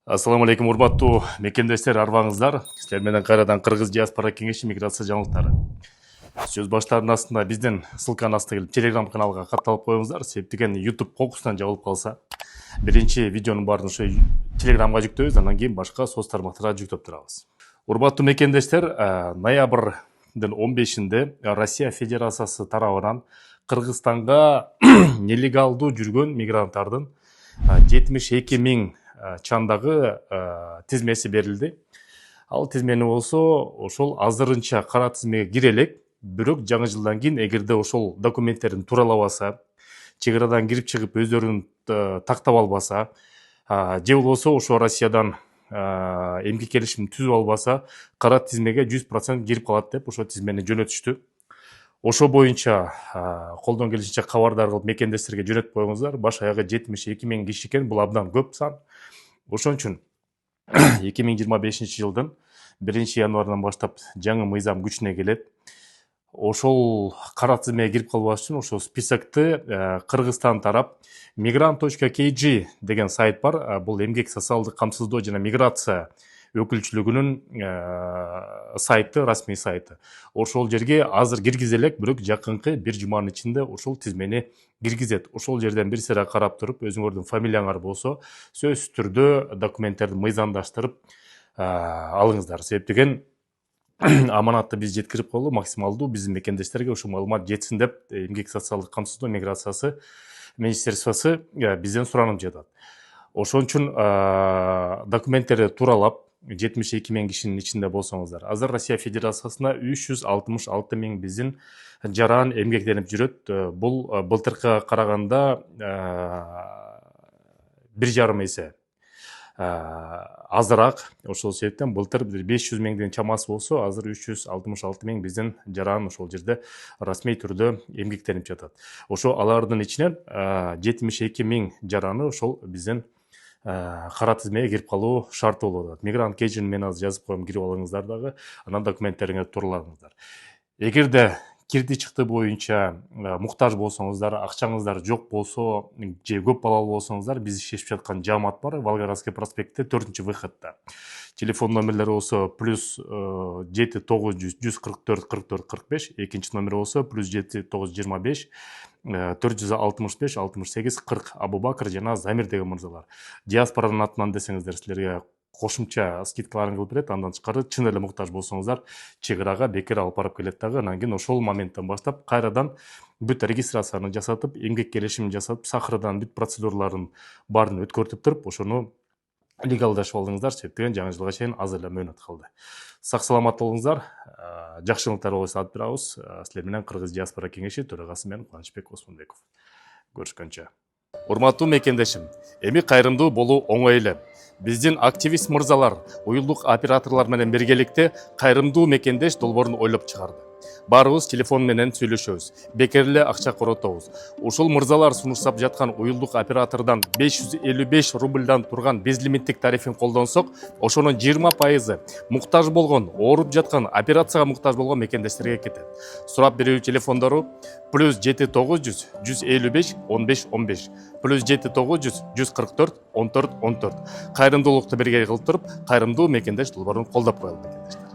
Ассаламу алейкум, урматтуу мекендештер, арбаңыздар. Силер менен кайрадан Кыргыз диаспора кеңеши миграция жаңылыктары. Сөз баштарынын астында биздин ссылканын астына келип Telegram каналга катталып коюңуздар. Себеп деген YouTube кокусунан жабылып калса, биринчи видеонун баарын ошо Telegramга жүктөйбүз, андан кийин башка соц тармактарга жүктөп турабыз. Урматтуу мекендештер, ноябрдын 15-inde Россия Федерациясы тарабынан Кыргызстанга нелегалдуу жүргөн мигранттардын 72 миң чандагы тизмеси берилди. Ал тизмени болсо ошол азырынча кара тизмеге кире элек, бирок жаңы жылдан кийин эгерде ошол документтерин тууралабаса, чек арадан кирип чыгып өздөрүн тактап албаса, же болбосо ошо Россиядан эмгек келишим түзүп албаса, кара тизмеге 100% кирип калат деп ошо тизмени жөнөтүштү. Ошо боюнча колдон келишинче кабардар кылып мекендештерге жөнөтүп коюңуздар. Баш аягы 72 миң киши экен, бул абдан көп сан. Ошон үчүн 2025-жылдын 1-январынан баштап жаңы мыйзам күчүнө келет. Ошол кара тизмеге кирип калбаш үчүн ошол списокты Кыргызстан тарап migrant.kg деген сайт бар. Бул эмгек социалдык камсыздоо жана миграция өкүлчүлүгүнүн сайты, расмий сайты. Ошол жерге азыр киргизе элек, бирок жакынкы бир жуманын ичинде ошол тизмени киргизет. Ошол жерден бир сыйра карап туруп, өзүңөрдүн фамилияңар болсо, сөзсүз түрдө документтерди мыйзамдаштырып алыңыздар. Себеп деген аманатты биз жеткирип коелу, максималдуу биздин мекендештерге ушул маалымат жетсин деп эмгек социалдык камсыздоо миграциясы министерствосы бизден суранып жатат. Ошон үчүн документтерди тууралап 72 миң кишинин ичинде болсоңуздар. Азыр Россия Федерациясына 366 миң биздин жаран эмгектенип жүрөт. Бул былтыркыга караганда 1,5 эсе азыраак. Ошол себептен былтыр 500 миңдин чамасы болсо, азыр 366 миң биздин жаран ошол жерде расмий түрдө эмгектенип жатат. Ошо алардын ичинен 72 миң жараны ошол биздин кара тизмеге кирип калуу шарты болуп атат. Мигрант кежин мен азыр жазып коем, кирип алыңыздар дагы, анан документтериңерди тууралаңыздар. Эгерде кирди чыкты боюнча муктаж болсоңуздар, акчаңыздар жок болсо, же көп балалуу болсоңуздар, биз иштешип жаткан жаамат бар, Волгоградский проспектте 4-выходто. Телефон номерлери болсо +7 900 144 44 45, экинчи номер болсо +7 925 465 68 40. Абубакыр жана Замир деген мырзалар. Диаспоранын атынан десеңиздер, силерге кошумча скидкаларын кылып берет. Андан тышкары чын эле муктаж болсоңуздар, чек арага бекер алып барып келет дагы. Анан кийин ошол моменттен баштап кайрадан бүт регистрацияны жасатып, эмгек келишимин жасатып, сахардан бүт процедураларын баарын өткөртүп туруп, ошону легалдашып алдыңыздар. Себеп деген жаңы жылга чейин аз эле мөөнөт калды. Сак саламат болуңуздар. Жакшылыктар болсо айтып турабыз. Силер менен Кыргыз диаспора кеңеши төрагасы мен Кубанычбек Осмонбеков. Көрүшкөнчө. Урматтуу мекендешим, эми кайрымдуу болуу оңой эле. Биздин активист мырзалар, уюлдук операторлор менен биргеликте кайрымдуу мекендеш долбоорун ойлоп чыгарды. Баарыбыз телефон менен сүйлөшөбүз, бекер эле акча коротобуз. Ушул мырзалар сунуштап жаткан уюлдук оператордон 555 рубльдан турган безлимиттик тарифин колдонсок, ошонун 20% муктаж болгон, ооруп жаткан, операцияга муктаж болгон мекендештерге кетет. Сурап берүү телефондору +7 900 155 15 15, +7 900 144 14 14. Кайрымдуулукту бирге кылып туруп, кайрымдуу мекендеш долбоорун колдоп коелу мекендештер.